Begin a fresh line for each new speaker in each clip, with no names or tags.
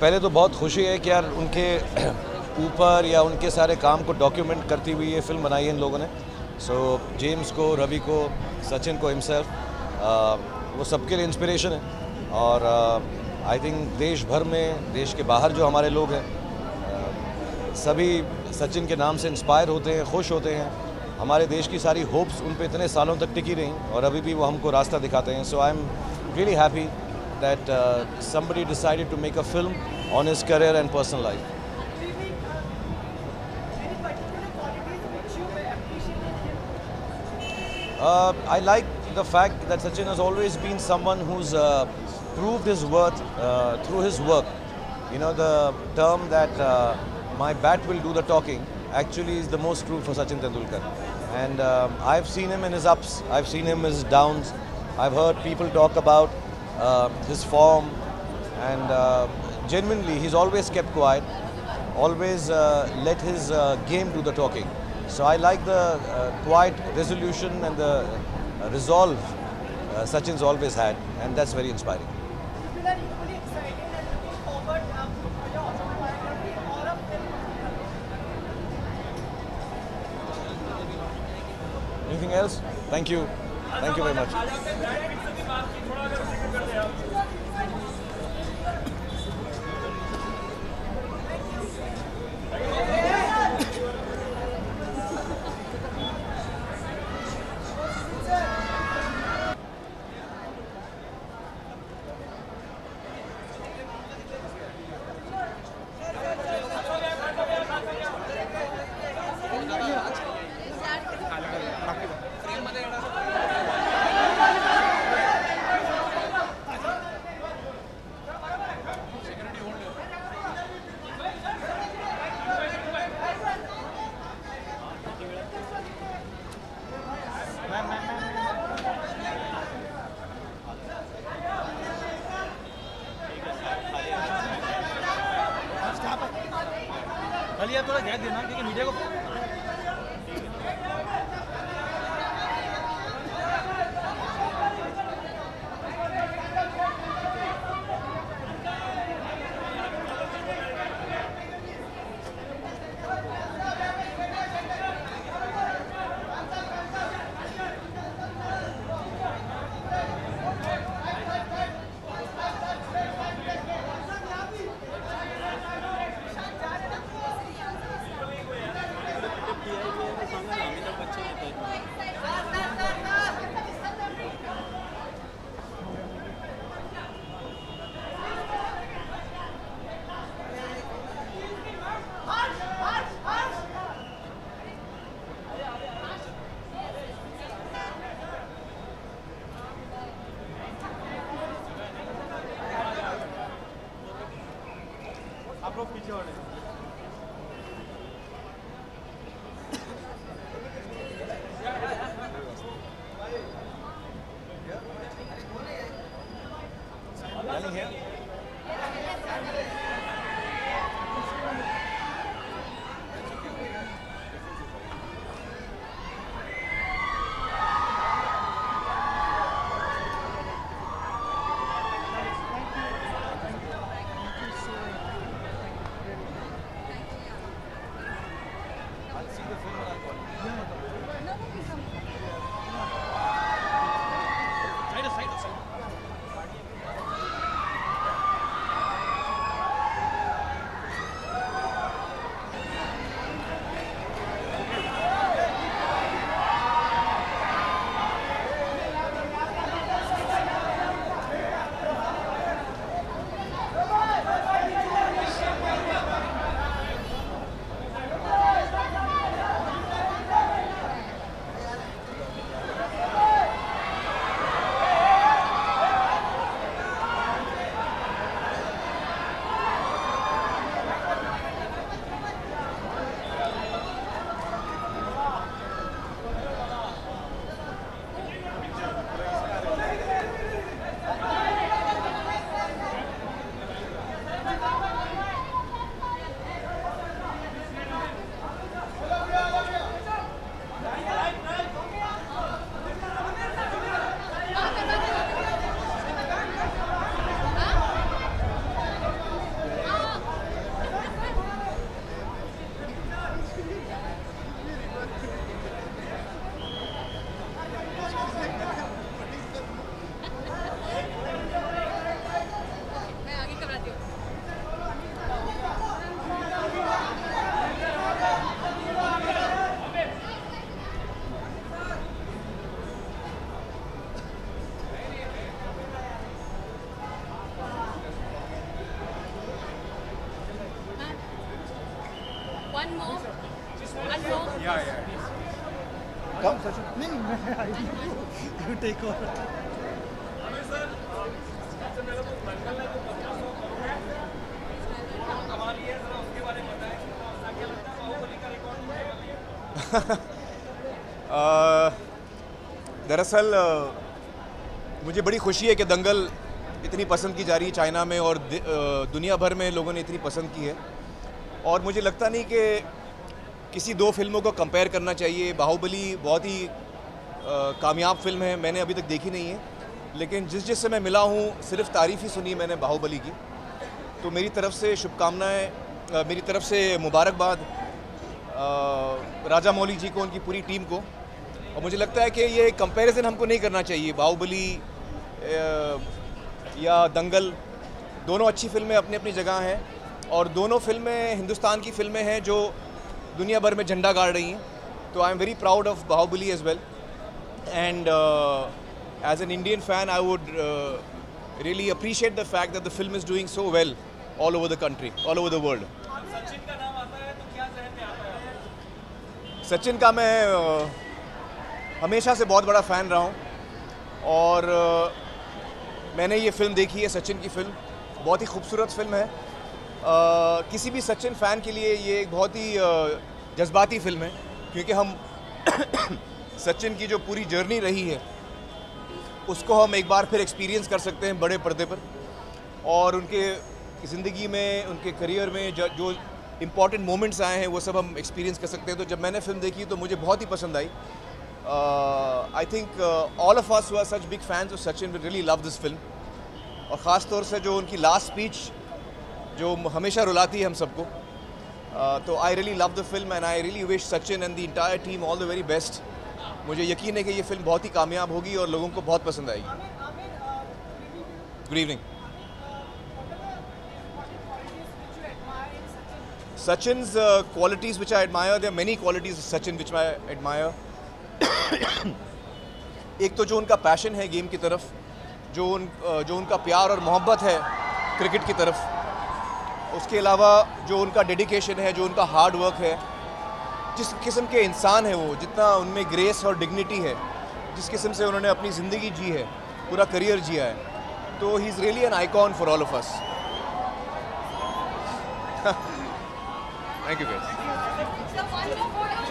पहले तो बहुत खुशी है कि यार उनके ऊपर या उनके सारे काम को डॉक्यूमेंट करती हुई ये फिल्म बनाई है इन लोगों ने। सो जेम्स को, रवि को, सचिन को हिमसेल्फ, वो सबके लिए इंस्पिरेशन है। और आई थिंक देश भर में, देश के बाहर जो हमारे लोग हैं, सभी सचिन के नाम से इंस्पायर होते हैं, खुश होते हैं। हमारे देश की सारी होप्स उन पे इतने सालों तक टिकी रहीं और अभी भी वो हमको रास्ता दिखाते हैं। So I am really happy that somebody decided to make a film on his career and personal life. I like the fact that Sachin has always been someone who's proved his worth through his work. You know, the term that my bat will do the talking actually is the most true for Sachin Tendulkar. And I've seen him in his ups, I've seen him in his downs. I've heard people talk about his form, and genuinely he's always kept quiet, always let his game do the talking. So I like the quiet resolution and the resolve Sachin's always had, and that's very inspiring. Anything else? Thank you. Thank you very much.
थोड़ा gas देना क्योंकि media को आप लोग पीछे वाले
One more. One more.
Come, Sachin. You take over.
दरअसल मुझे बड़ी खुशी है कि दंगल इतनी पसंद की जा रही है चाइना में और दुनिया भर में लोगों ने इतनी पसंद की है। और मुझे लगता नहीं कि किसी दो फिल्मों को कंपेयर करना चाहिए। बाहुबली बहुत ही कामयाब फिल्म है, मैंने अभी तक देखी नहीं है, लेकिन जिससे मैं मिला हूँ सिर्फ तारीफ़ ही सुनी मैंने बाहुबली की। तो मेरी तरफ से शुभकामनाएँ, मेरी तरफ से मुबारकबाद राजा मौली जी को, उनकी पूरी टीम को। और मुझे लगता है कि ये कंपैरिजन हमको नहीं करना चाहिए। बाहुबली या दंगल दोनों अच्छी फिल्में अपनी अपनी जगह हैं और दोनों फिल्में हिंदुस्तान की फिल्में हैं जो दुनिया भर में झंडा गाड़ रही हैं। तो I am very proud of Baahubali as well and as an Indian fan I would really appreciate the fact that the film is doing so well all over the country, all over the world.
Sachin का नाम आता है तो क्या जहन में आता है?
सचिन का मैं हमेशा से बहुत बड़ा फ़ैन रहा हूँ और मैंने ये फ़िल्म देखी है, सचिन की फ़िल्म, बहुत ही खूबसूरत फ़िल्म है। किसी भी सचिन फ़ैन के लिए ये एक बहुत ही जज्बाती फ़िल्म है, क्योंकि हम सचिन की जो पूरी जर्नी रही है उसको हम एक बार फिर एक्सपीरियंस कर सकते हैं बड़े पर्दे पर, और उनके ज़िंदगी में, उनके करियर में जो इम्पॉर्टेंट मोमेंट्स आए हैं वो सब हम एक्सपीरियंस कर सकते हैं। तो जब मैंने फ़िल्म देखी तो मुझे बहुत ही पसंद आई। I think all of us who are such big fans of Sachin will really love this film. और ख़ास तौर से जो उनकी लास्ट स्पीच जो हमेशा रुलाती है हम सबको, तो I really love the film and I really wish Sachin and the entire team all the very best. मुझे यकीन है कि ये फिल्म बहुत ही कामयाब होगी और लोगों को बहुत पसंद आएगी। Good evening. Sachin's qualities which I admire, there are many qualities of Sachin which I admire. एक तो जो उनका पैशन है गेम की तरफ, जो उनका प्यार और मोहब्बत है क्रिकेट की तरफ, उसके अलावा जो उनका डेडिकेशन है, जो उनका हार्ड वर्क है, जिस किस्म के इंसान है वो, जितना उनमें ग्रेस और डिग्निटी है, जिस किस्म से उन्होंने अपनी ज़िंदगी जी है, पूरा करियर जिया है, तो he is really an icon for all of us. Thank you guys.
So one more photo.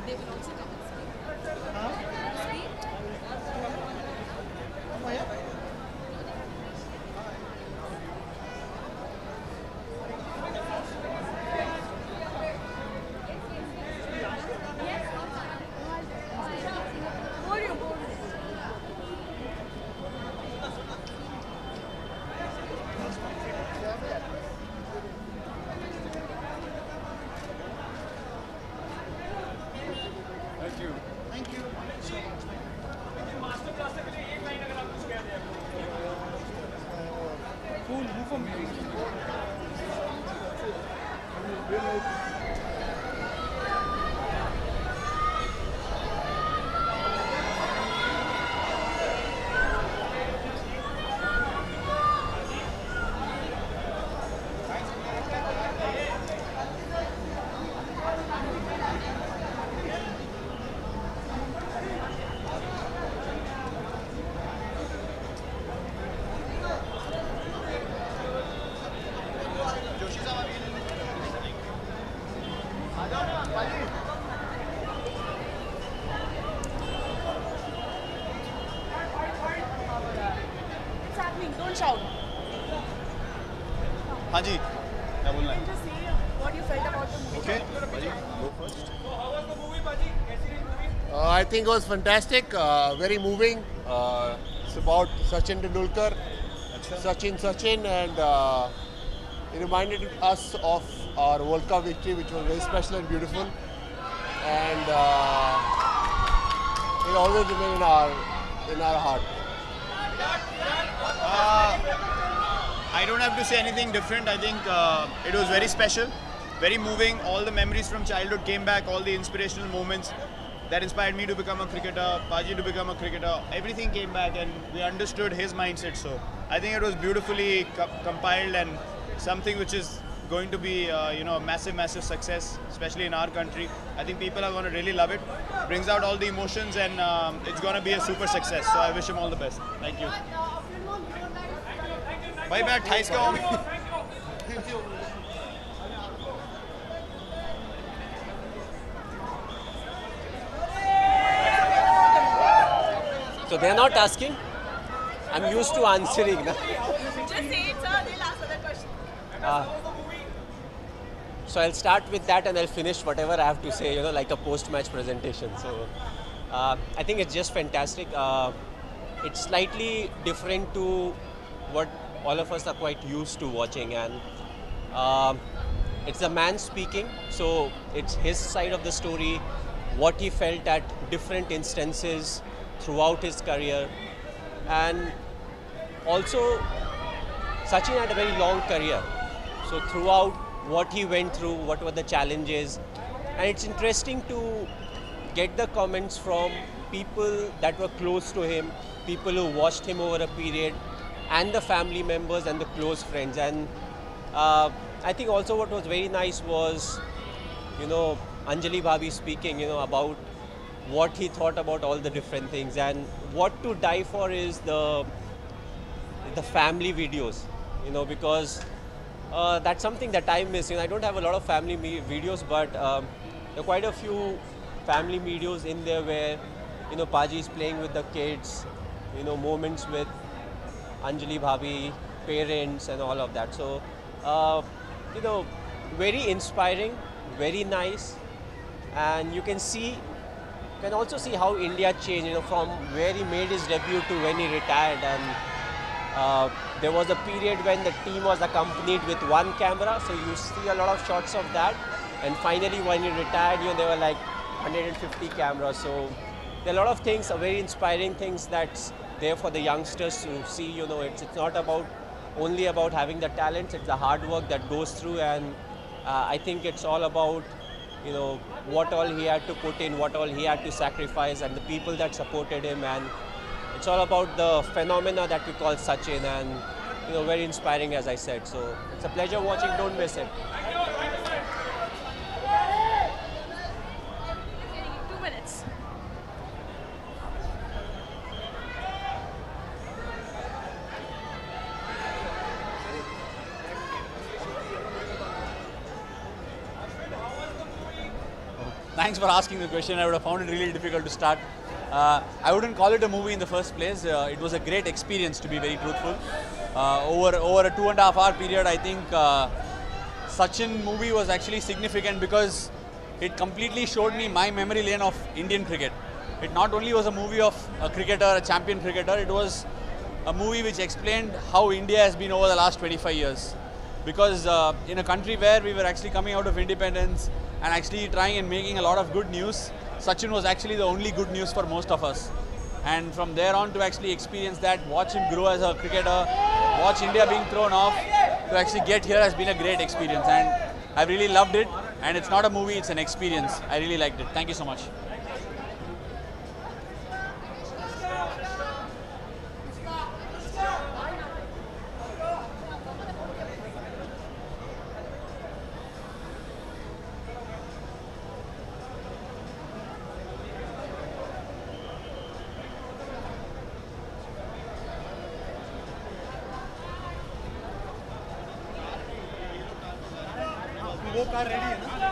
They will also come and speak. Speak.
It's happening. Don't shout.
हाँ जी क्या बोलना है
Just say what you felt about the movie.
Okay भाजी गो first
How was the movie, Baji? कैसी रही movie?
I think it was fantastic, very moving. It's about Sachin Tendulkar, Sachin, and it reminded us of our World Cup victory, which was very special and beautiful. And it always remains in our heart.
I don't have to say anything different. I think it was very special, very moving. All the memories from childhood came back, all the inspirational moments that inspired me to become a cricketer, Paji to become a cricketer. Everything came back and we understood his mindset. So I think it was beautifully compiled and something which is going to be a massive success, especially in our country. I think people are going to really love it. Brings out all the emotions and it's going to be a super success. So I wish him all the best. Thank you. भाई मैं 28 का हूँ
So they're not asking. I'm used to answering. Na?
Just say it, sir. They'll ask other questions.
So I'll start with that and I'll finish whatever I have to say, like a post-match presentation. So I think it's just fantastic. It's slightly different to what all of us are quite used to watching, and it's a man speaking. So it's his side of the story, what he felt at different instances throughout his career, and also Sachin had a very long career. So throughout what he went through, what were the challenges, and it's interesting to get the comments from people that were close to him, people who watched him over a period, and the family members and the close friends. And I think also what was very nice was, Anjali Bhabhi speaking, about what he thought about all the different things, and what to die for is the family videos, because that's something that I miss. I don't have a lot of family videos, but there are quite a few family videos in there where, Paji is playing with the kids, moments with Anjali Bhabhi, parents and all of that. So, very inspiring, very nice, and you can also see how India changed, from where he made his debut to when he retired. And there was a period when the team was accompanied with one camera, so you see a lot of shots of that. And finally, when he retired, there were like 150 cameras. So there are a lot of things, very inspiring things that's there for the youngsters to see. It's not only about having the talents, it's the hard work that goes through. And I think it's all about, what all he had to put in, what all he had to sacrifice, and the people that supported him. And it's all about the phenomena that we call Sachin, and very inspiring, as I said. So it's a pleasure watching. Don't miss it.
2 minutes.
Thanks for asking the question. I would have found it really difficult to start. I wouldn't call it a movie in the first place. It was a great experience, to be very truthful. Over a 2.5 hour period, I think Sachin movie was actually significant because it completely showed me my memory lane of Indian cricket. It not only was a movie of a cricketer, a champion cricketer, it was a movie which explained how India has been over the last 25 years. Because in a country where we were actually coming out of independence and actually trying and making a lot of good news, Sachin was actually the only good news for most of us. And from there on to actually experience that, watch him grow as a cricketer, watch India being thrown off, to actually get here has been a great experience. And I really loved it. And it's not a movie, it's an experience. I really liked it. Thank you so much.
वो car ready है ना?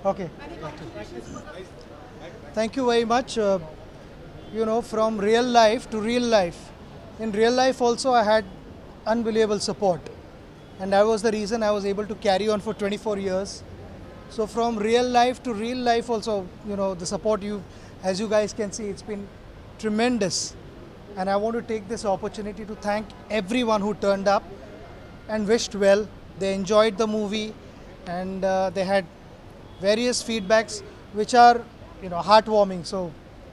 Okay. Thank you very much. You know, from real life to real life. In real life also I had unbelievable support. And that was the reason I was able to carry on for 24 years. So from real life to real life also, you know, the support as you guys can see, it's been tremendous. And I want to take this opportunity to thank everyone who turned up and wished well. They enjoyed the movie and they had various feedbacks which are, you know, heartwarming. So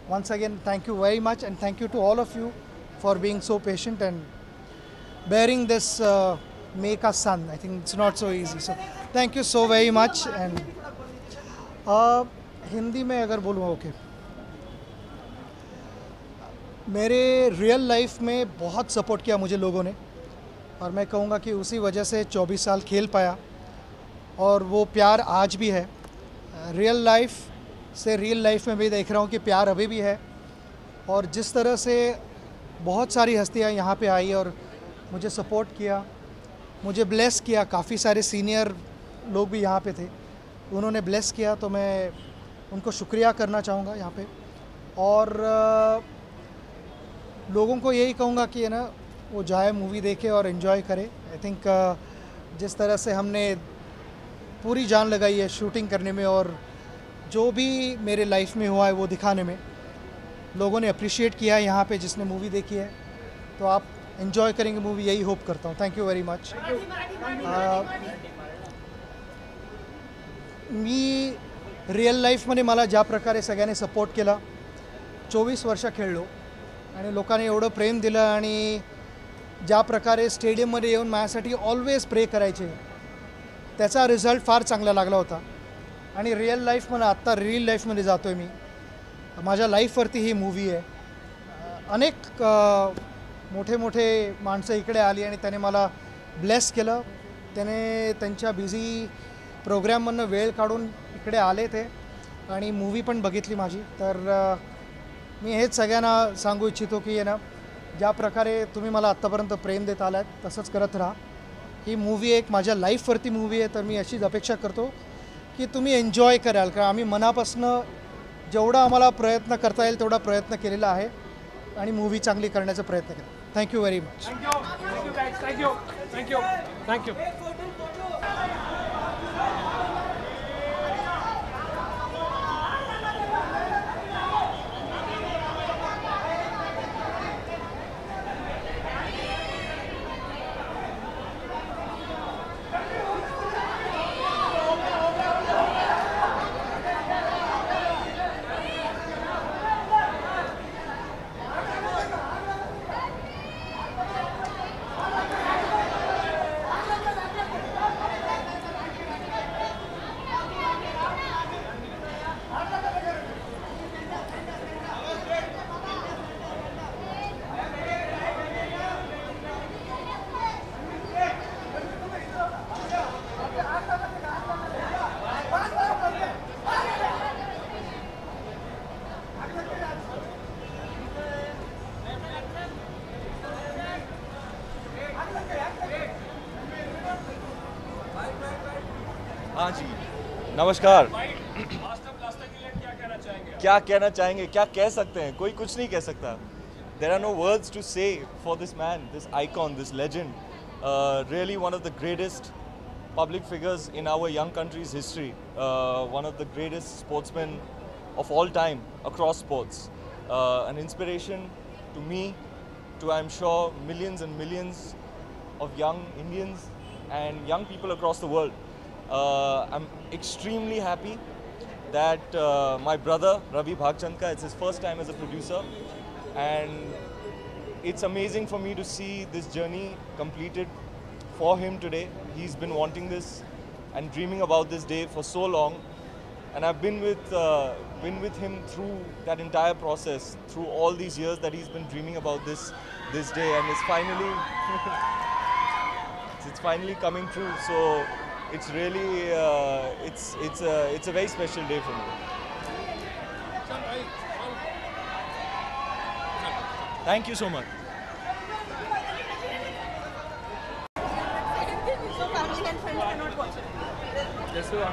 once again, thank you very much, and thank you to all of you for being so patient and bearing this make us son. I think it's not so easy. So thank you so very much. And Hindi में अगर बोलूँ, okay, मेरे real life में बहुत support किया मुझे लोगों ने, और मैं कहूँगा कि उसी वजह से 24 साल खेल पाया, और वो प्यार आज भी है। रियल लाइफ से रियल लाइफ में भी देख रहा हूँ कि प्यार अभी भी है। और जिस तरह से बहुत सारी हस्तियाँ यहाँ पे आई और मुझे सपोर्ट किया, मुझे ब्लेस किया, काफ़ी सारे सीनियर लोग भी यहाँ पे थे, उन्होंने ब्लेस किया, तो मैं उनको शुक्रिया करना चाहूँगा यहाँ पे। और लोगों को यही कहूँगा कि है ना, वो जाए मूवी देखे और एंजॉय करे। आई थिंक जिस तरह से हमने पूरी जान लगाई है शूटिंग करने में, और जो भी मेरे लाइफ में हुआ है वो दिखाने में, लोगों ने अप्रिशिएट किया है यहाँ पे जिसने मूवी देखी है। तो आप एंजॉय करेंगे मूवी, यही होप करता हूँ। Thank you very much. Me real लाईफमध्ये मला ज्या प्रकारे सगळ्यांनी सपोर्ट केला, 24 वर्ष खेळलो आणि लोकांनी एवढं प्रेम दिलं, आणि ज्या प्रकारे स्टेडियममध्ये येऊन माझ्यासाठी ऑलवेज प्रे करायचे, त्याचा रिझल्ट फार चांगला लागला होता। आणि रियल लाईफमध्ये आत्ता रियल लाईफमध्ये जातो आहे मी, माझ्या लाईफवरती ही मूवी आहे। अनेक मोठे मोठे माणसं इकडे आली आणि त्याने मला ब्लेस केलं. त्याने त्यांच्या बिझी प्रोग्राममधनं वेळ काढून इकडे आले ते आणि मूवी पण बघितली माझी. तर मी हेच सगळ्यांना सांगू इच्छितो की आहे ना, ज्या प्रकारे तुम्ही मला आत्तापर्यंत प्रेम देत आलात तसंच करत राहा. ही मूवी एक माझ्या लाईफवरती मूवी आहे, तर मी अशीच अपेक्षा करतो की तुम्ही एन्जॉय कराल. कारण आम्ही मनापासून जेवढा आम्हाला प्रयत्न करता येईल तेवढा प्रयत्न केलेला आहे आणि मूवी चांगली करण्याचा प्रयत्न केला. Thank you very much.
थँक्यू.
हाँ जी, नमस्कार.
मास्टर ब्लास्टर के लिए क्या कहना चाहेंगे?
क्या कहना चाहेंगे, क्या कह सकते हैं, कोई कुछ नहीं कह सकता. There are no words to say for this man, this icon, this legend. Really one of the greatest public figures in our young country's history. One of the greatest sportsmen of all time across sports. An inspiration to me, to I'm sure millions and millions of young Indians and young people across the world. I'm extremely happy that my brother Ravi Bhagchandka, it's his first time as a producer, and it's amazing for me to see this journey completed for him today. He's been wanting this and dreaming about this day for so long, and I've been with him through that entire process, through all these years that he's been dreaming about this day, and it's finally coming true. So it's really it's a very special day for me. Thank you so much.
So family and friends cannot watch it.
Yes, sir.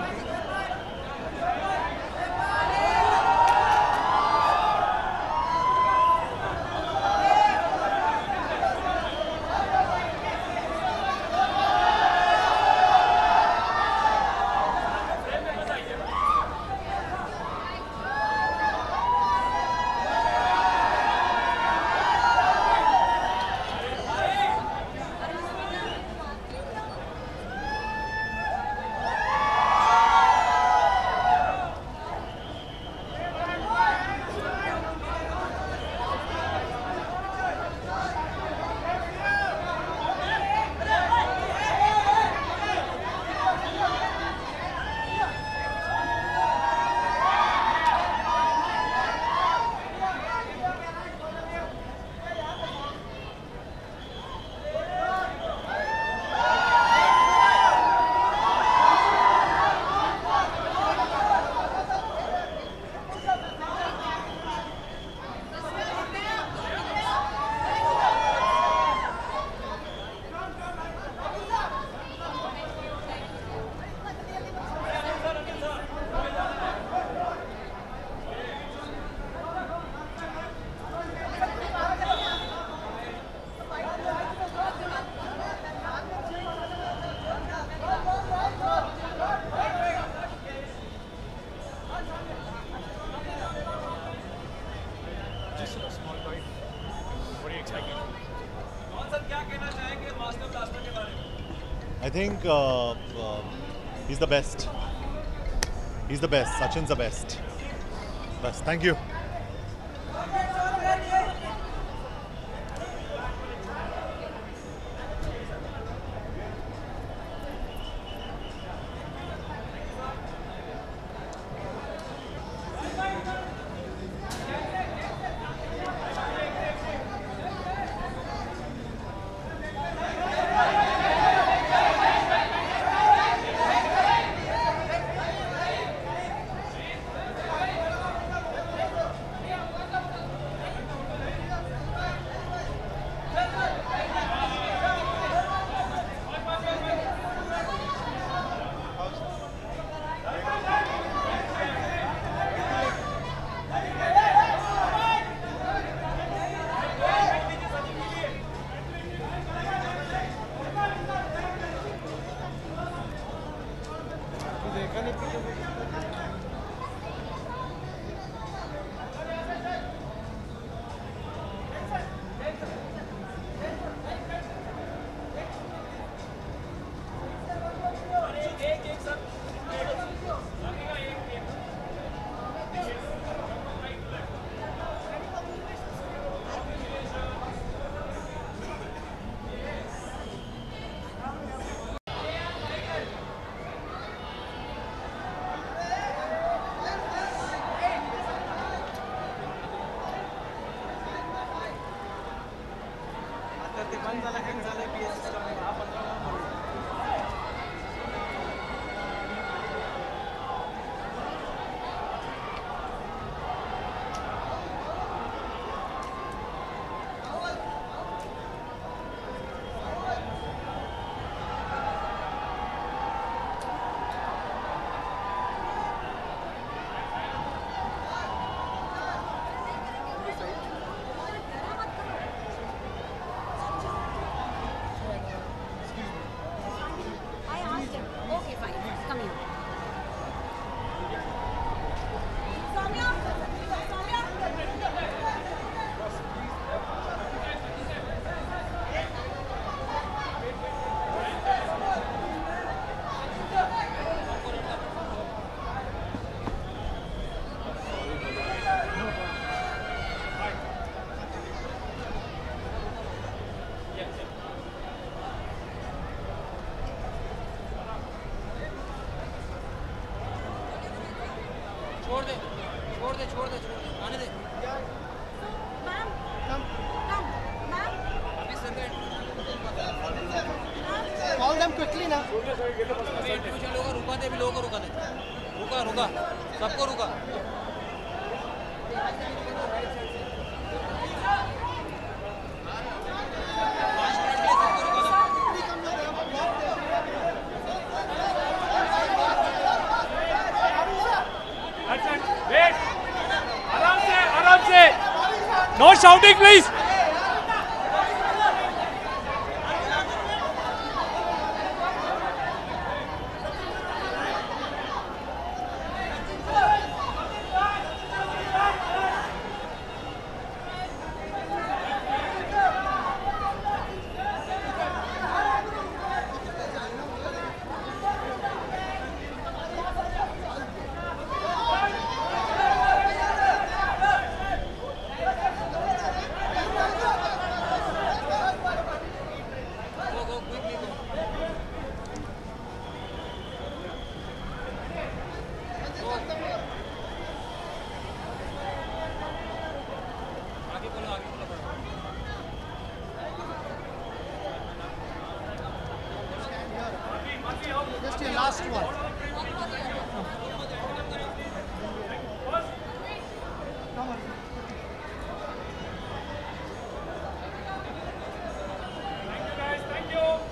I think he's the best. He's the best. Sachin's the best. Best. Thank you.
बंद झालं hang झालं PS system हा 15
I asked him. Okay, fine. Come here.
छोड़ दे आने दे
Call them quickly now.
Introduction लोगों को रुका दे रुका सबको रुका
Wait! आराम से! No shouting, please!
Just your last one. Come on.
Thank you.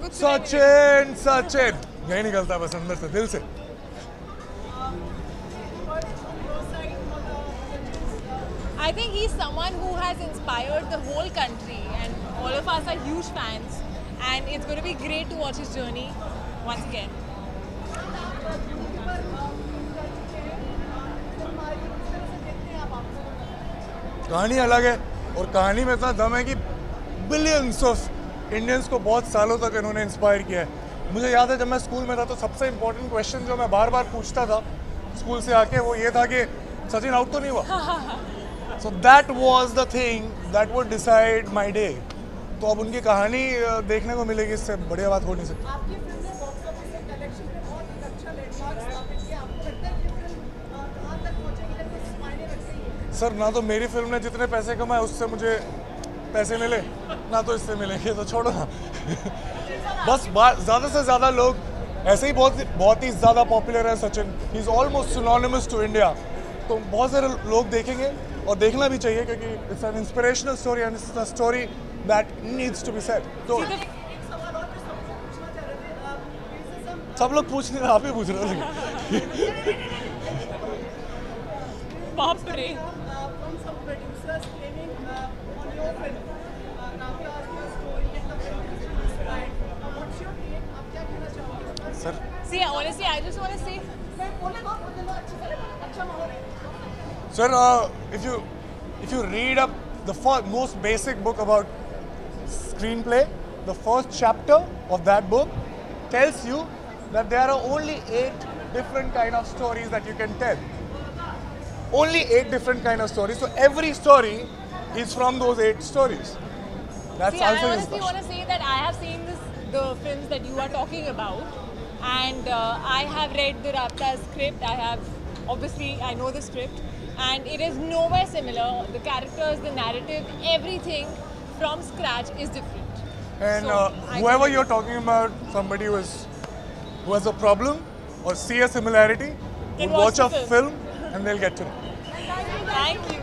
कुछ
सचिन सचिन यही निकलता बस अंदर से, दिल से.
I think he's someone who has inspired the whole country, and all of us are huge fans. And it's going to be great to watch his journey once again.
कहानी अलग है और कहानी में इतना दम है कि बिलियंस ऑफ इंडियंस को बहुत सालों तक इन्होंने इंस्पायर किया है. मुझे याद है जब मैं स्कूल में था तो सबसे इम्पोर्टेंट क्वेश्चन जो मैं बार बार पूछता था स्कूल से आके वो ये था कि सचिन आउट तो नहीं हुआ. So that was the thing that would decide my day. तो अब उनकी कहानी देखने को मिलेगी, इससे बढ़िया बात हो नहीं सकती.
आपकी फिल्म ने बॉक्स ऑफिस से कलेक्शन पे बहुत अच्छा लैंडमार्क स्थापित किया. आपको लगता है कि फिल्म कहाँ तक पहुँचेगी, जब कुछ मायने रख रही है?
सर ना तो मेरी फिल्म ने जितने पैसे कमाए उससे मुझे पैसे मिले, ना तो इससे मिलेंगे, तो छोड़ो ना. बस ज़्यादा से ज़्यादा लोग ऐसे ही बहुत ही ज़्यादा पॉपुलर है Sachin. He is almost synonymous to India. तो बहुत सारे लोग देखेंगे और देखना भी चाहिए क्योंकि it's an inspirational story and it's a story that needs to be said. तो सब लोग पूछ नहीं रहे, आप ही पूछ रहे हो.
बाप रे.
Sir.
See, honestly, I just want to say.
Sir, if you read up the most basic book about screenplay, the first chapter of that book tells you that there are only 8 different kind of stories that you can tell. Only 8 different kind of stories. So every story is from those 8 stories. That's
See, I
answering
honestly want to say that I have seen the films that you are talking about, and I have read the Rabta script. I know the script, and it is nowhere similar. The characters, the narrative, everything from scratch is different.
And
So,
whoever you're talking about, somebody who has a problem or see a similarity,
Can
would watch
watch
a
the
film and they'll get to know.
Thank you.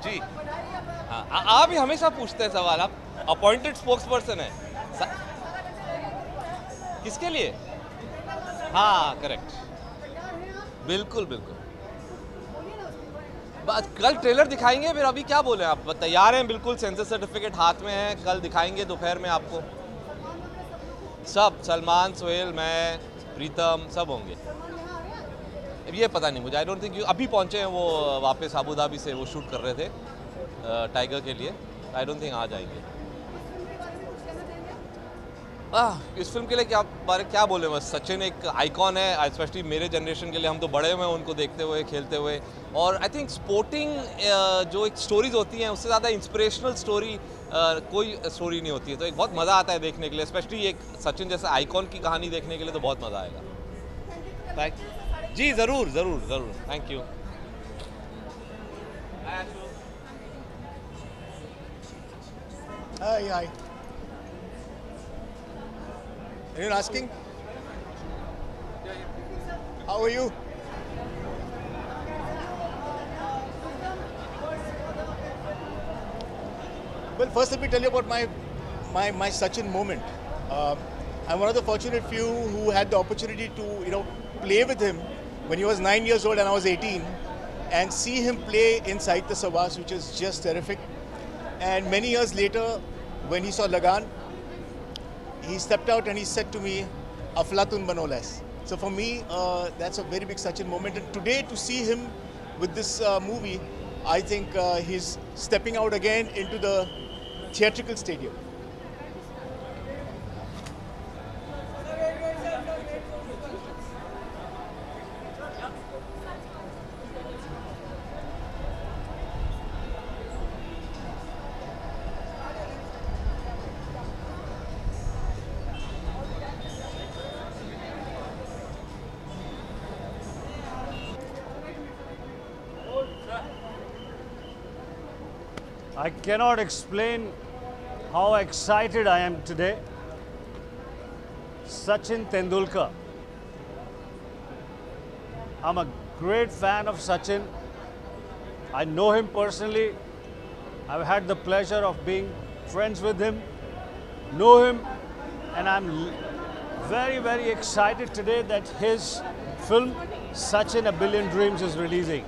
जी हाँ, आप ही हमेशा पूछते हैं सवाल. आप appointed spokes person है. किसके लिए? हाँ करेक्ट, बिल्कुल बिल्कुल. बस कल ट्रेलर दिखाएंगे, फिर अभी क्या बोले आप? तैयार हैं बिल्कुल, सेंसर सर्टिफिकेट हाथ में है, कल दिखाएंगे दोपहर में आपको. सब सलमान, सोहेल, मैं, प्रीतम सब होंगे. ये पता नहीं मुझे, आई डोंट थिंक. अभी पहुंचे हैं वो वापस अबू धाबी से, वो शूट कर रहे थे टाइगर के लिए. आई डोंट थिंक आ जाएंगे. इस फिल्म के लिए क्या बोले बस. सचिन एक आइकॉन है, स्पेशली मेरे जनरेशन के लिए. हम तो बड़े हुए हैं उनको देखते हुए, खेलते हुए. और आई थिंक स्पोर्टिंग जो एक स्टोरीज होती हैं उससे ज़्यादा इंस्पिरेशनल स्टोरी कोई स्टोरी नहीं होती है. तो एक बहुत मज़ा आता है देखने के लिए, स्पेशली एक सचिन जैसे आइकॉन की कहानी देखने के लिए तो बहुत मज़ा आएगा. थैंक जी, ज़रूर ज़रूर ज़रूर. Thank you.
Hi. Anyone asking? How are you? Well, first let me tell you about my Sachin moment. I'm one of the fortunate few who had the opportunity to play with him when he was 9 years old and I was 18, and see him play inside the Sabas, which is just terrific. And many years later, when he saw Lagan, he stepped out and he said to me, "Aflatun bano less." So for me, that's a very big Sachin moment. And today, to see him with this movie, I think he's stepping out again into the theatrical stadium.
I cannot explain how excited I am today. Sachin Tendulkar. I'm a great fan of Sachin. I know him personally. I've had the pleasure of being friends with him, know him, and I'm very, very excited today that his film Sachin A Billion Dreams is releasing.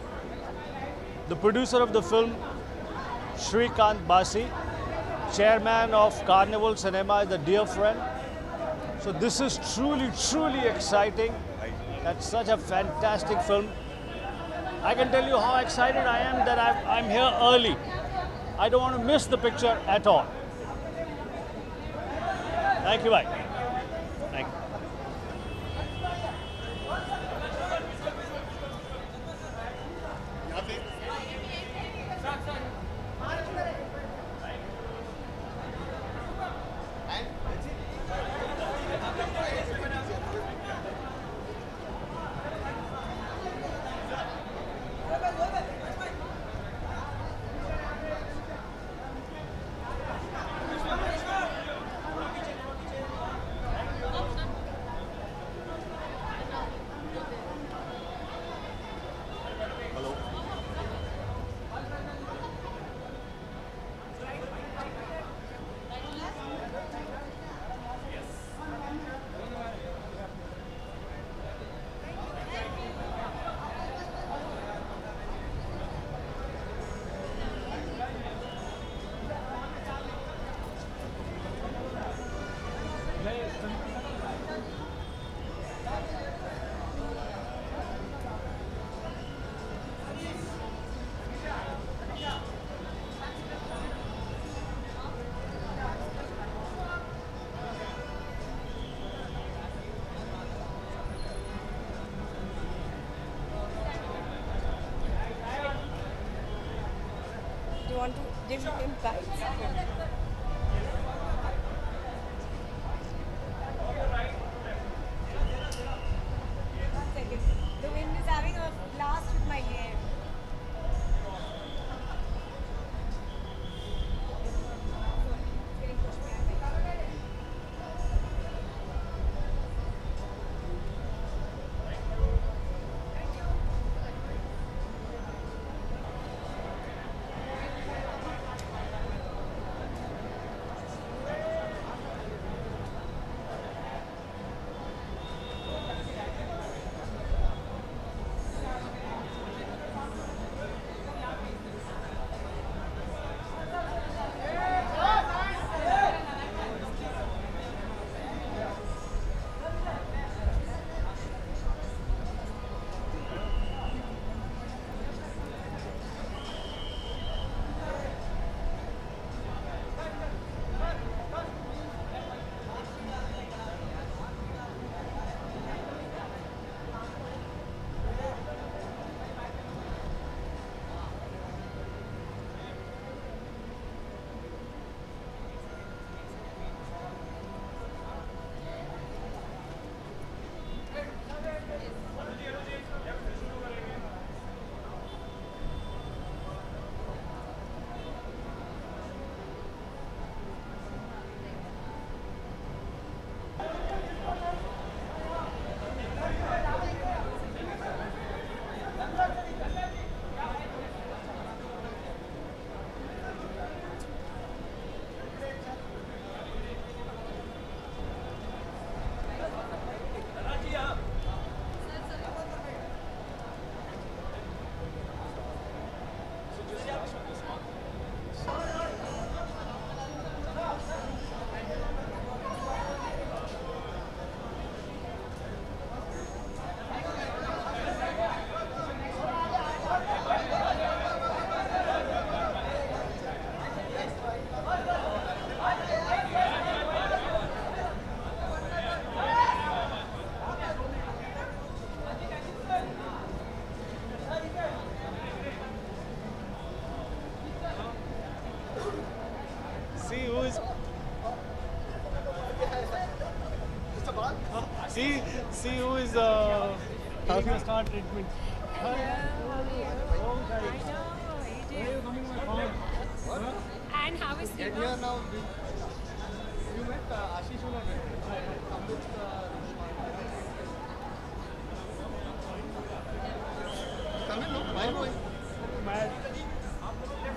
The producer of the film, Shrikant Basi, chairman of Carnival Cinema, is a dear friend. So this is truly, truly exciting. That's such a fantastic film. I can tell you how excited I am that I'm here early. I don't want to miss the picture at all. Thank you, bye. Thank you.
Do you want to give him guides? One second. The wind is having a blast with my hair.
See who's. See who is having a star treatment.
And how is
Get here now. You met Ashish or not?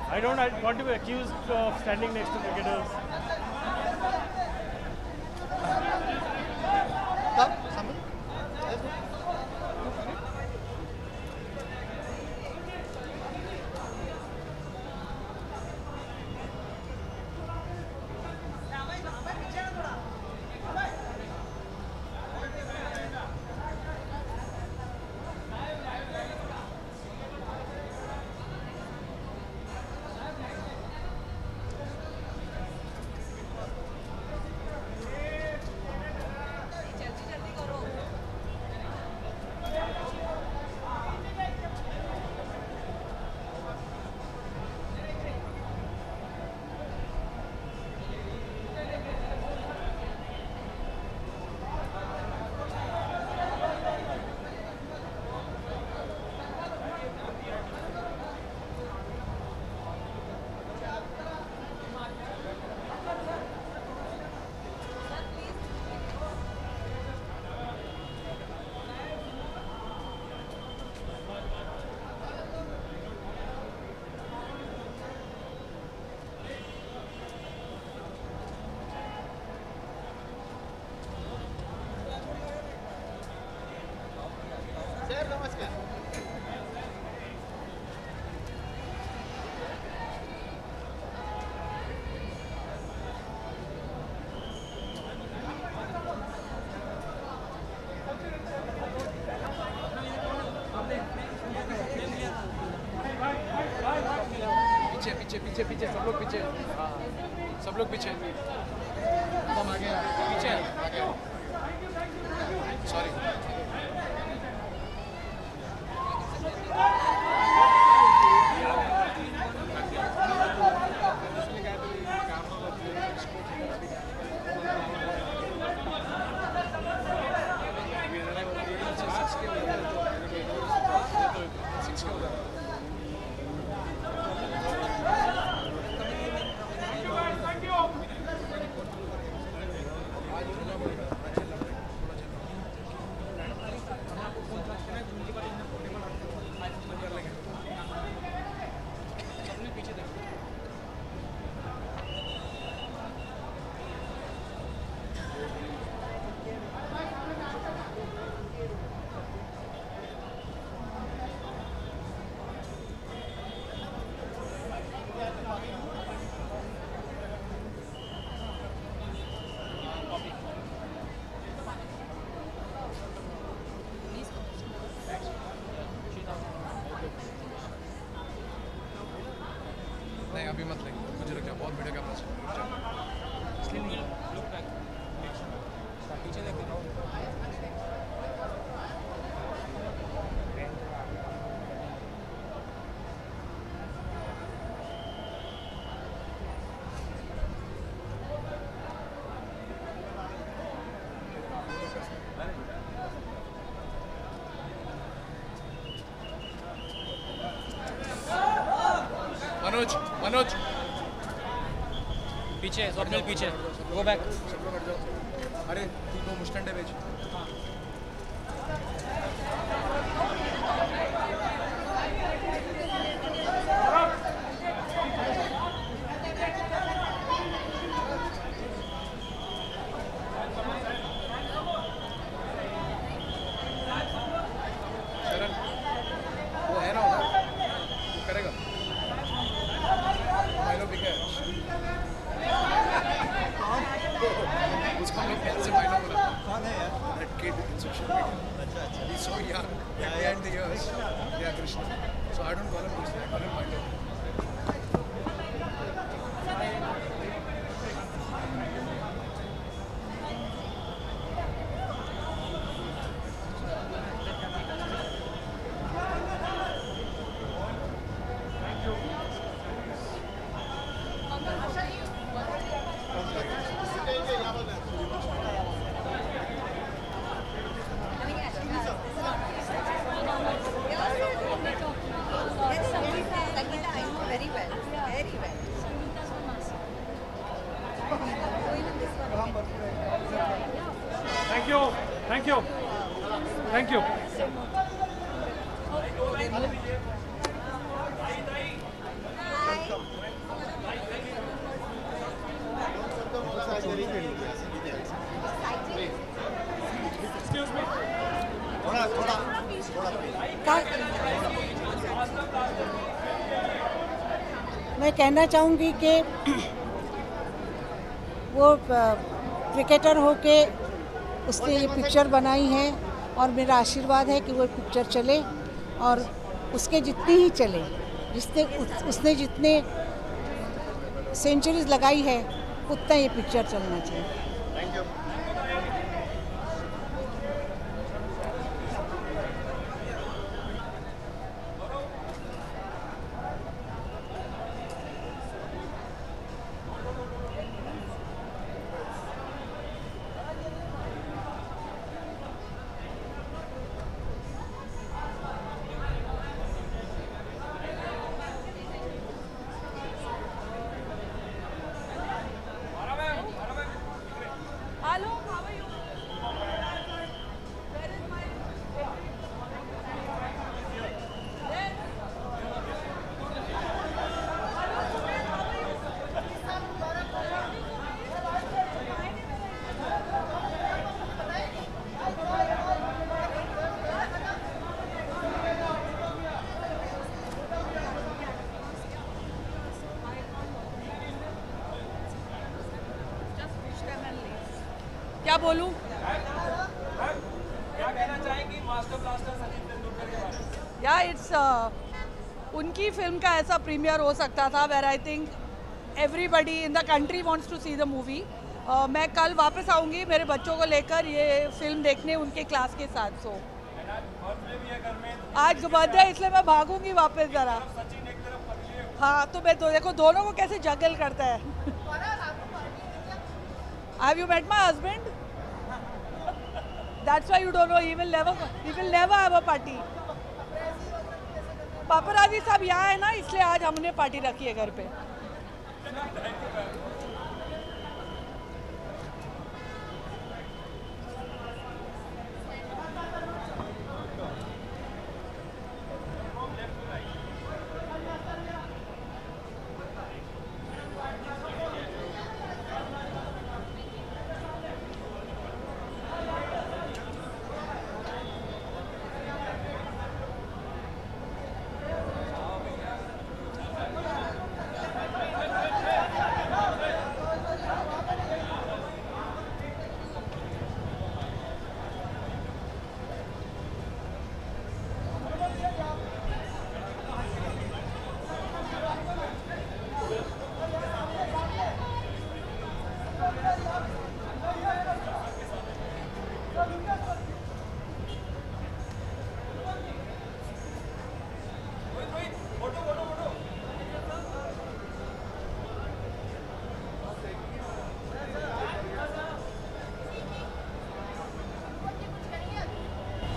I don't want to be accused of standing next to cricketers.
पीछे पीछे सब लोग पीछे, सब लोग पीछे, हम आगे पीछे आगे, सॉरी। नहीं अभी मत लेंगे, मुझे लग गया बहुत वीडियो कैमरा से इसलिए नहीं पीछे देख रहा हूँ। मनोज मनोज पीछे स्वप्निल पीछे गो बैक सब लोग हट जाओ। अरे तू तो मुस्टंडे बेच शरण वो है ना उधर वो करेगा उसका लोग से मायना बोला कौन है यार
Thank you. Thank you. Thank you. Excuse me.
मैं कहना चाहूँगी कि वो क्रिकेटर होके उसने ये पिक्चर बनाई है और मेरा आशीर्वाद है कि वो पिक्चर चले और उसके जितनी ही चले, उसने जितने सेंचुरीज लगाई है उतना ये पिक्चर चलना चाहिए।
Thank you.
क्या बोलूं?
क्या कहना चाहेंगी मास्टर ब्लास्टर सचिन तेंदुलकर के बारे में?
या इट्स उनकी फिल्म का ऐसा प्रीमियर हो सकता था where I think everybody in the country wants to see the movie. मैं कल वापस आऊंगी मेरे बच्चों को लेकर ये फिल्म देखने उनके क्लास के साथ। सो आज बर्थडे है इसलिए मैं भागूंगी वापस ज़रा। हाँ तो मैं तो देखो दोनों को कैसे जगल करता है। Have you met my husband? That's why you don't know. He will never have a party. पापराजी साहब यहाँ है ना, इसलिए आज हमने पार्टी रखी है घर पे।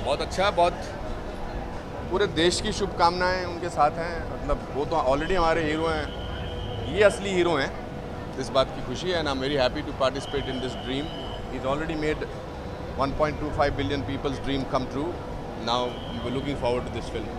बहुत अच्छा, बहुत पूरे देश की शुभकामनाएं उनके साथ हैं। मतलब वो तो ऑलरेडी हमारे हीरो हैं, ये असली हीरो हैं, इस बात की खुशी है। And I am very happy to participate in this dream. Is already made 1.25 billion people's dream come true. Now we are looking forward to this film.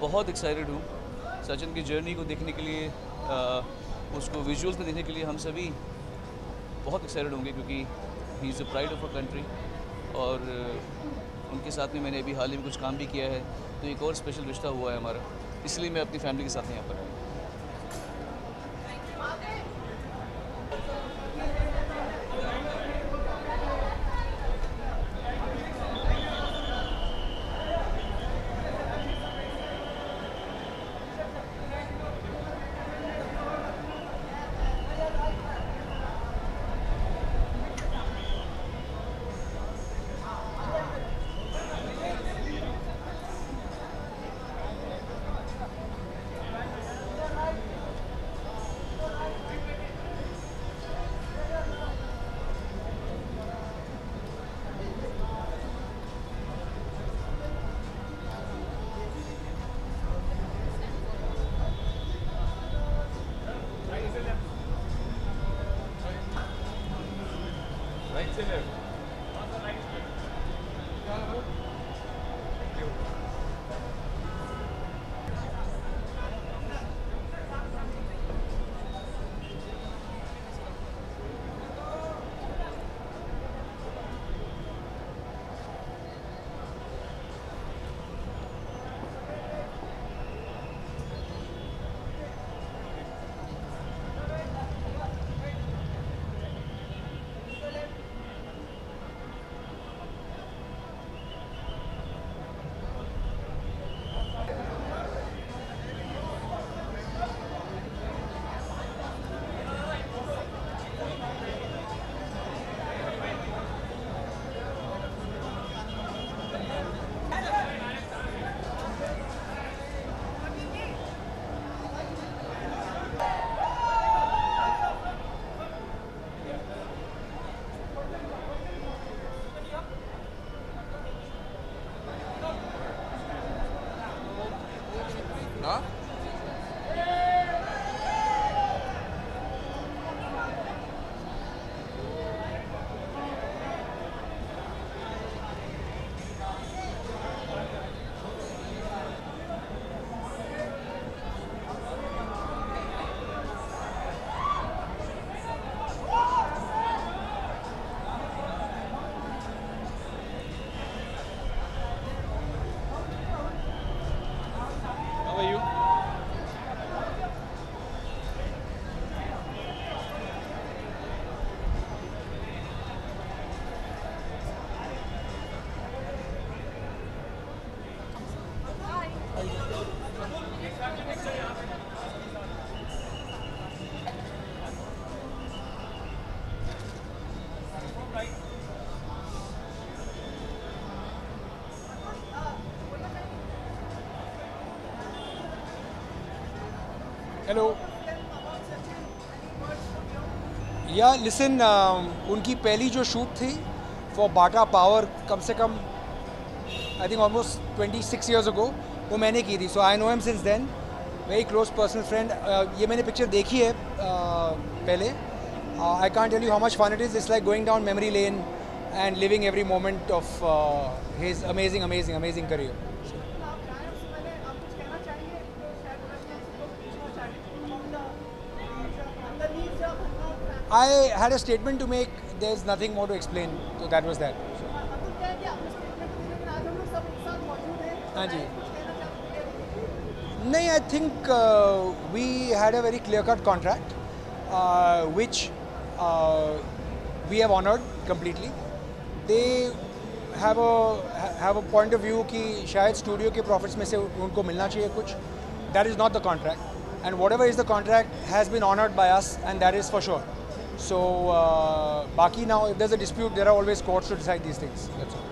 बहुत एक्साइटेड हूँ सचिन की जर्नी को देखने के लिए, उसको विजुअल्स में देखने के लिए हम सभी बहुत एक्साइटेड होंगे, क्योंकि he is the pride of a country. और उनके साथ में मैंने अभी हाल ही में कुछ काम भी किया है, तो एक और स्पेशल रिश्ता हुआ है हमारा, इसलिए मैं अपनी फैमिली के साथ यहाँ पर आया।
हेलो या लिसन, उनकी पहली जो शूट थी फॉर बाटा पावर, कम से कम I think almost 26 years ago, वो मैंने की थी। So I know him since then, very close personal friend. ये मैंने पिक्चर देखी है पहले। I can't tell you how much fun it is. It's like going down memory lane and living every moment of his amazing amazing amazing career. I had a statement to make. There's nothing more to explain. So that was that. हाँ जी। नहीं, I think we had a very clear-cut contract, which we have honored completely. They have a point of view कि शायद studio के profits में से उनको मिलना चाहिए कुछ. That is not the contract. And whatever is the contract has been honored by us, and that is for sure. So, Baki now, if there's a dispute, there are always courts to decide these things. That's all.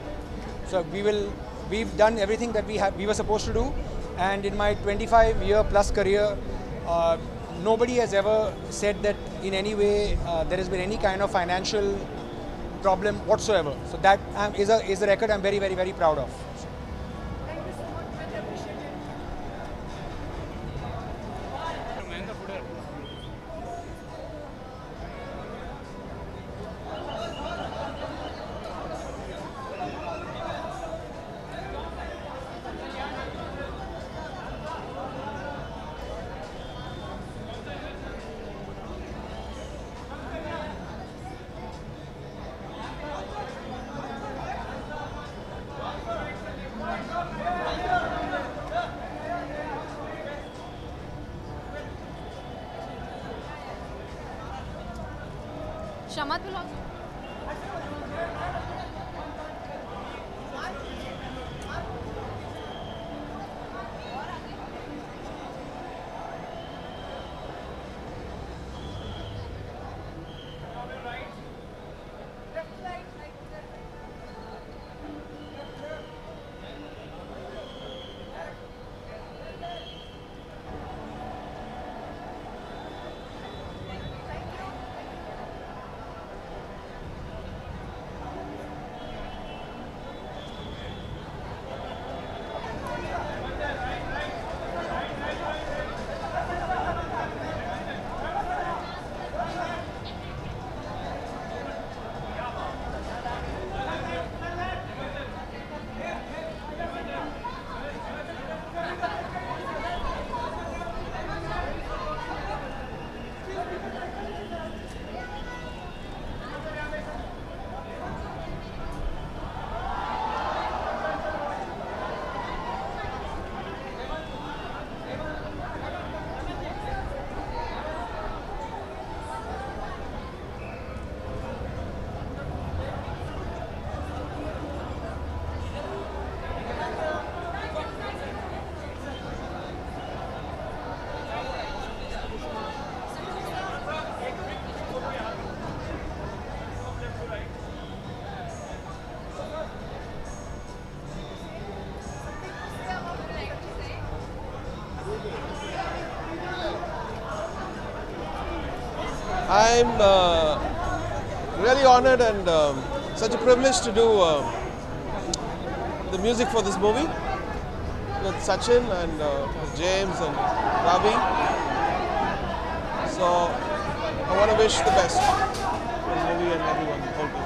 So we've done everything that we were supposed to do, and in my 25-year plus career, nobody has ever said that in any way there has been any kind of financial problem whatsoever. So that is a record I'm very, very, very proud of.
Shamat will also.
I'm really honored and such a privilege to do the music for this movie with Sachin and James and Ravi. So I want to wish the best for the movie and everyone, the whole team.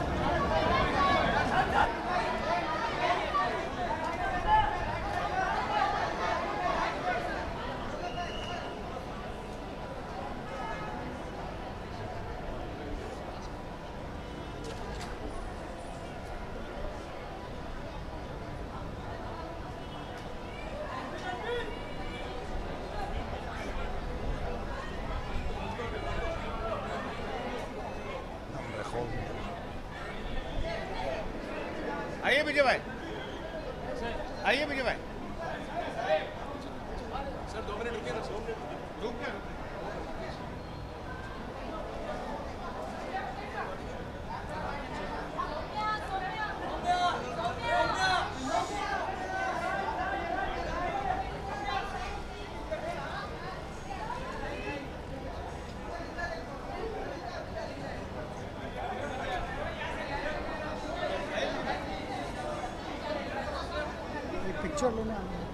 आइए विजय भाई, आइए विजय भाई।
Sir 2 minute रुकिए ना, 2 minute रुक गया।
Picture लेने आना है।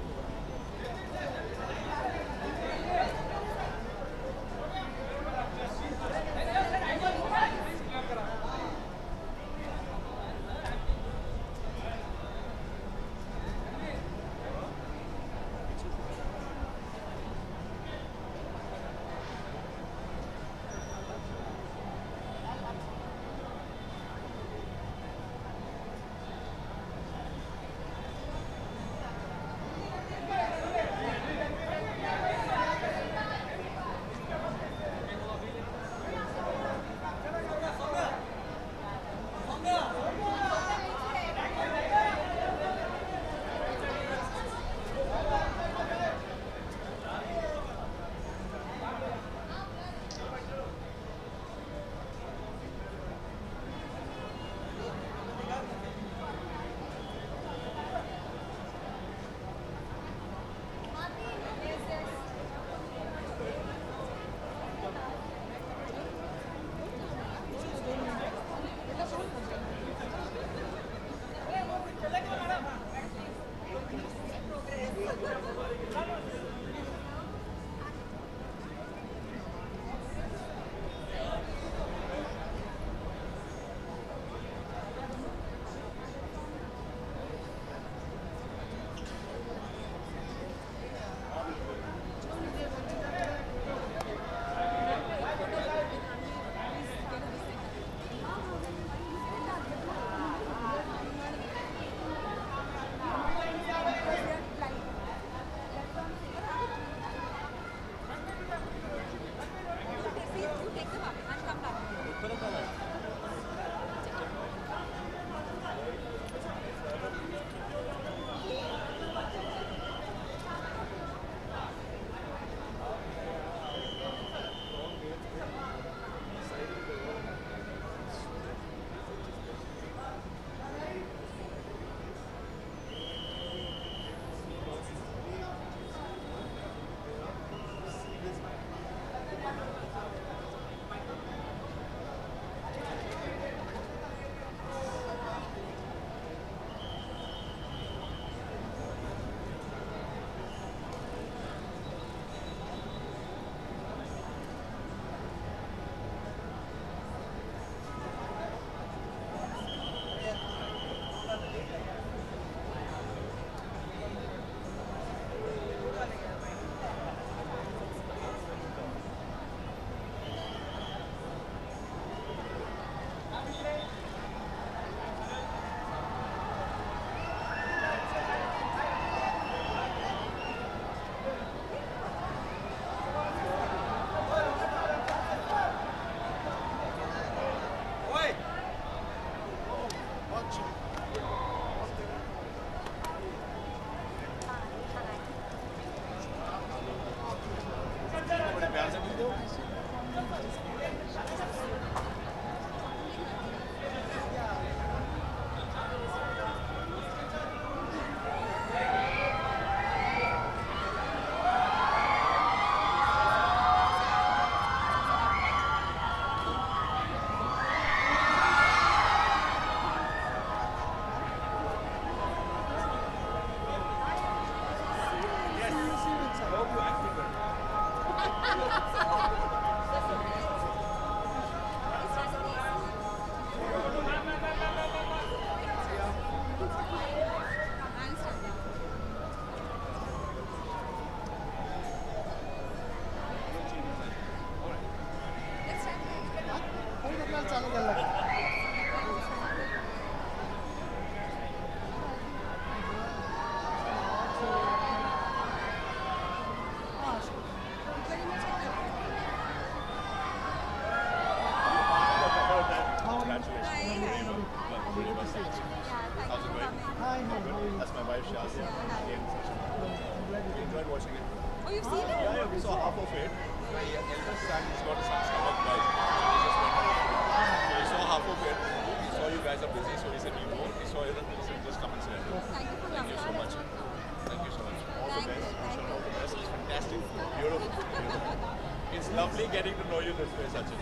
this way, Sachin.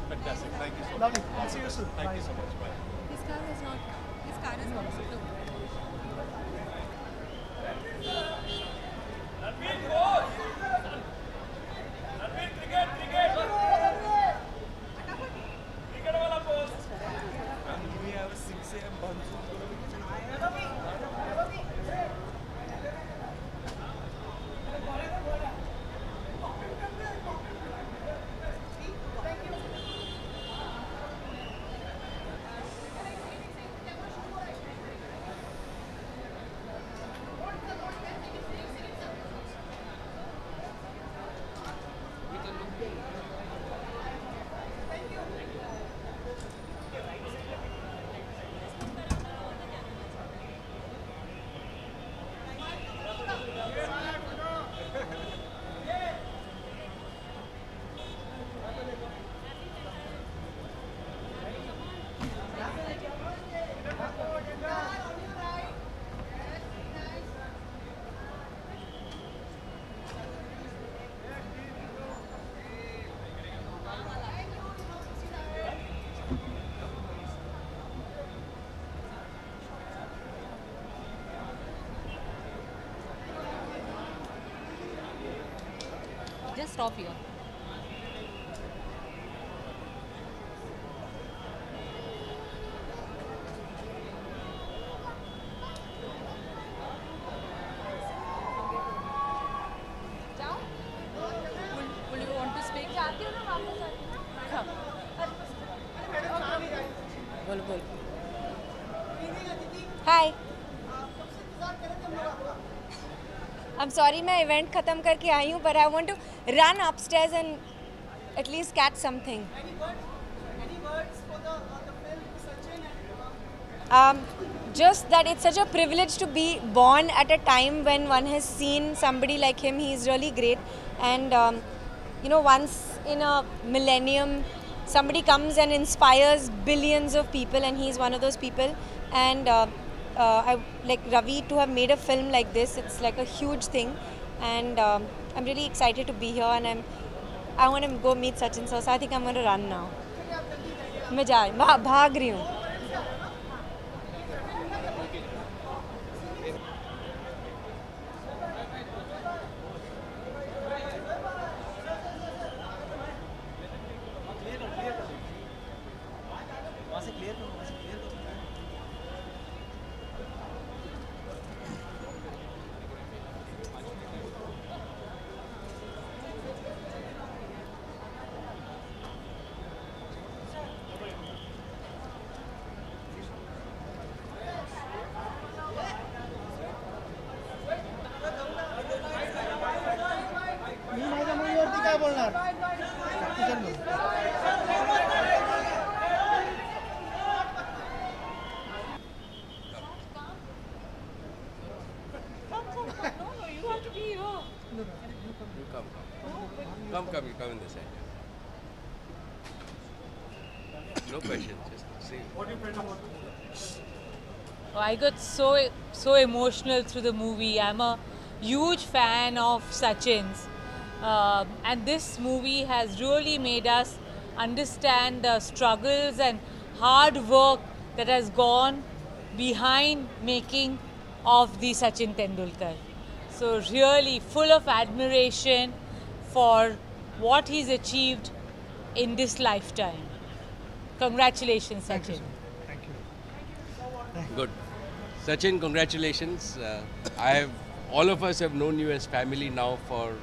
Fantastic. Thank you so much.
Lovely. I'll see you soon.
Thank you so much. Bye.
His car has not come. His car has not come. Just stop here. Will you want to speak?
Hi. I'm sorry मैं event ख़त्म करके आई हूँ, but I want to run upstairs and at least catch something.
Any words for the film, Sachin?
Just that it's such a privilege to be born at a time when one has seen somebody like him. He is really great, and you know, once in a millennium, somebody comes and inspires billions of people, and he's one of those people. And I like Ravi to have made a film like this. It's like a huge thing, and I'm really excited to be here. And I want to go meet Sachin, so I think I'm going to run now. मैं भाग रही हूँ.
Come in this side. No questions, just say. What do you feel about it?
Oh, I got so emotional through the movie. I'm a huge fan of Sachin's, and this movie has really made us understand the struggles and hard work that has gone behind making of the Sachin Tendulkar. So really full of admiration for what he's achieved in this lifetime. Congratulations, Sachin.
Thank you.
Good. Sachin, congratulations. All of us have known you as family now for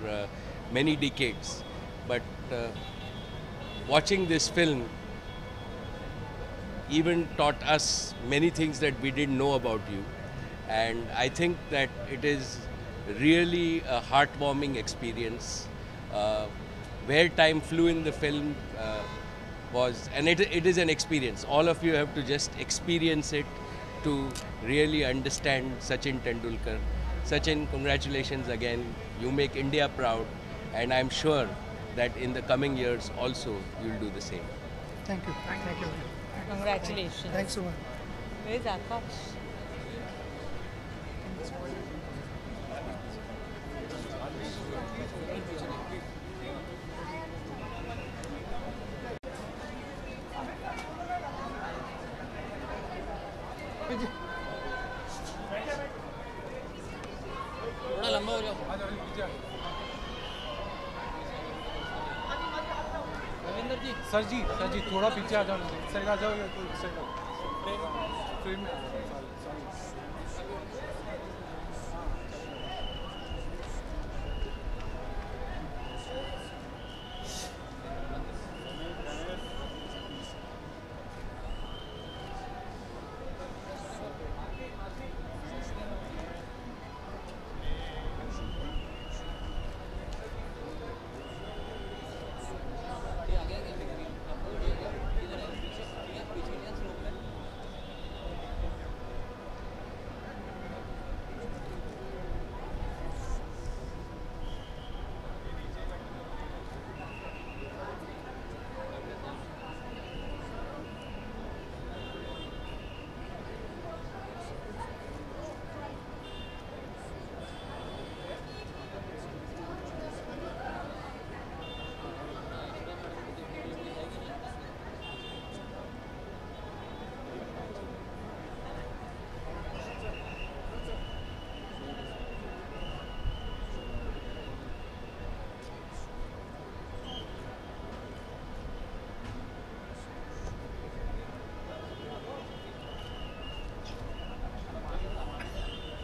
many decades. But watching this film even taught us many things that we didn't know about you. And I think that it is really a heartwarming experience. Where time flew in the film and it is an experience. All of you have to just experience it to really understand Sachin Tendulkar. Sachin, congratulations again. You make India proud, and I'm sure that in the coming years also you'll do the same.
Thank you. Thank you.
Congratulations.
Thanks so much.
Where's Akash?
पीछे
थोड़ा लंबा हो जाओ। रविंदर जी।
Sir जी थोड़ा पीछे आ जाओ, sir आ जाओ या कोई सर फ्रेम में आ जाओ।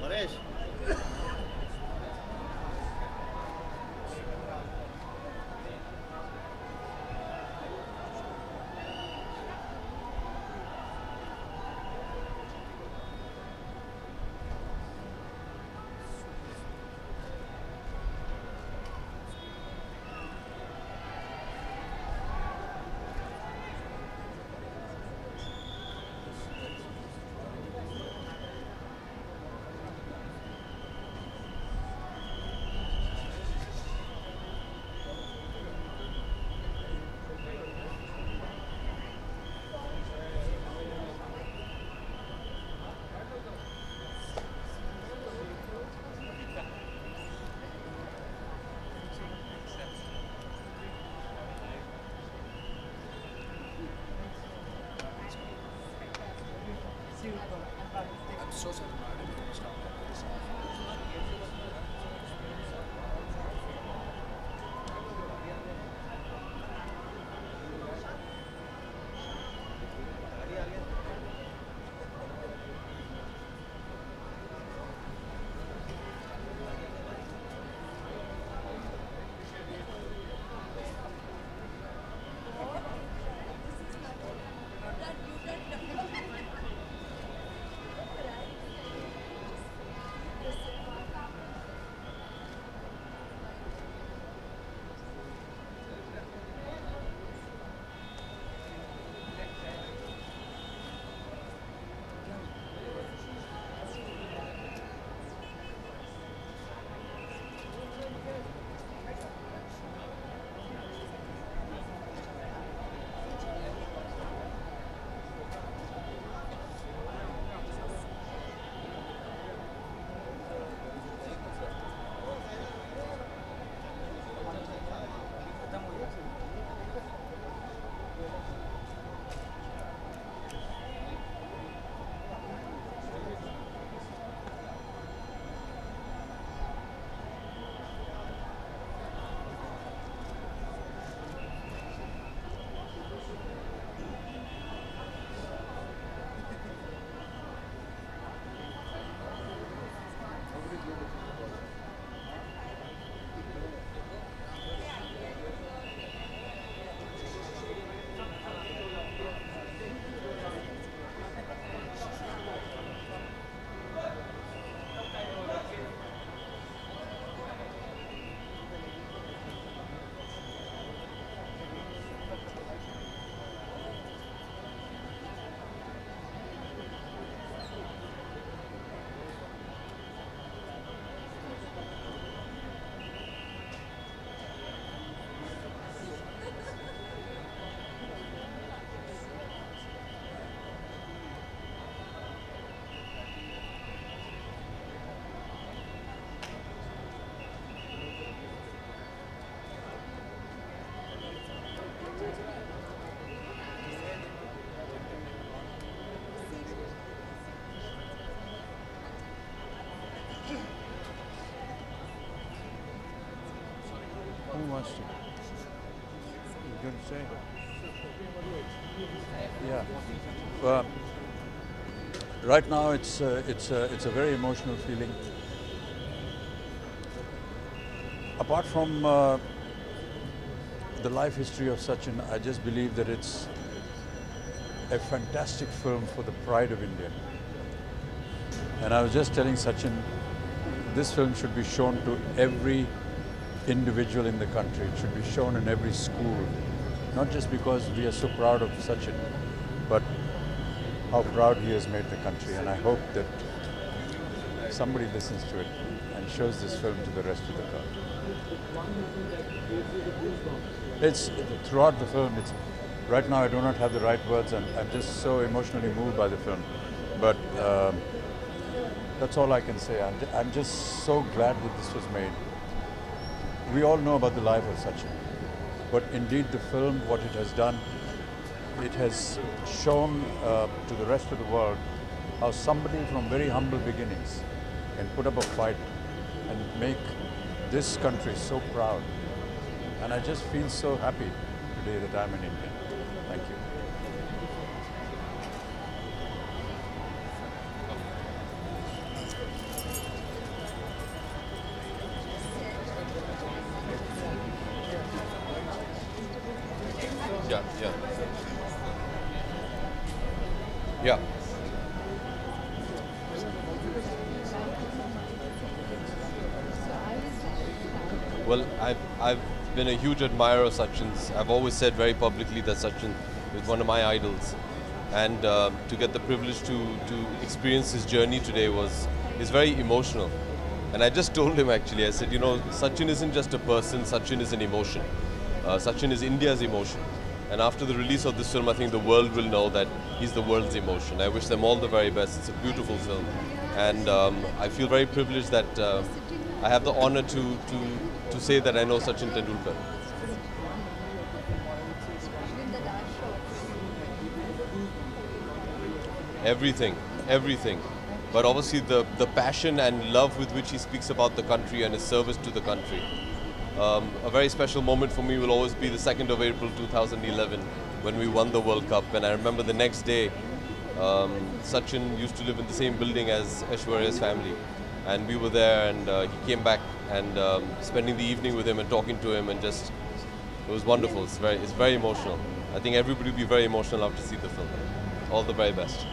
Paresh
I'm so sorry.
much to you going to say? Yeah. Well, right now it's a very emotional feeling. Apart from the life history of Sachin, I just believe that it's a fantastic film for the pride of India. And I was just telling Sachin, this film should be shown to every individual in the country. It should be shown in every school, not just because we are so proud of Sachin, but how proud he has made the country. And I hope that somebody listens to it and shows this film to the rest of the crowd. It's throughout the film. Right now I do not have the right words, and I'm just so emotionally moved by the film. But that's all I can say. I'm just so glad that this was made. We all know about the life of Sachin, but indeed the film, what it has done, it has shown to the rest of the world how somebody from very humble beginnings can put up a fight and make this country so proud. And I just feel so happy today that I'm an Indian. Thank you.
Yeah. Well, I've been a huge admirer of Sachin's. I've always said very publicly that Sachin is one of my idols, and to get the privilege to experience his journey today is very emotional. And I just told him, actually, I said, you know, Sachin isn't just a person, Sachin is an emotion. Sachin is India's emotion. And after the release of this film, I think the world will know that he's the world's emotion. I wish them all the very best. It's a beautiful film. And I feel very privileged that I have the honor to say that I know Sachin Tendulkar. Everything, everything. But obviously the passion and love with which he speaks about the country and his service to the country. A very special moment for me will always be the 2nd of April 2011 when we won the World Cup. And I remember the next day, Sachin used to live in the same building as Aishwarya's family. And we were there, and he came back, and spending the evening with him and talking to him, and just, it was wonderful. It's very emotional. I think everybody will be very emotional after seeing the film. All the very best.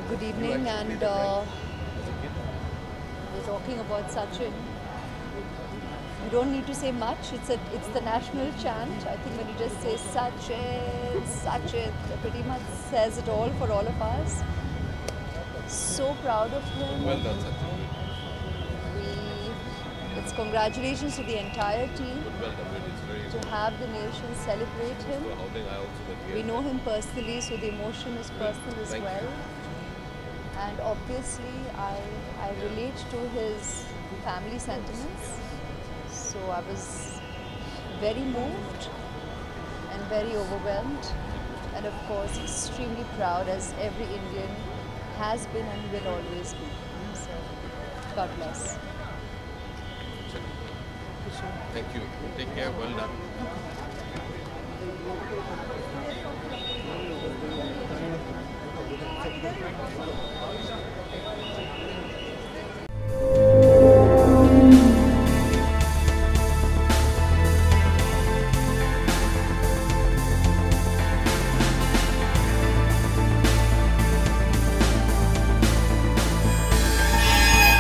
Good evening, and we're talking about Sachin. You don't need to say much. It's the national chant. I think when you just say Sachin, Sachin, it pretty much says it all for all of us. So proud of him.
Well done, Sachin.
It's congratulations to the entire team
Well done, really. It's very
to have the nation celebrate him.
So how think I also went here.
We know him personally, so the emotion is personal as
Thank
well.
you.
And obviously, I relate to his family sentiments. So I was very moved and very overwhelmed, and of course extremely proud, as every Indian has been and will always be. So God bless.
Thank you. Take care. Well done.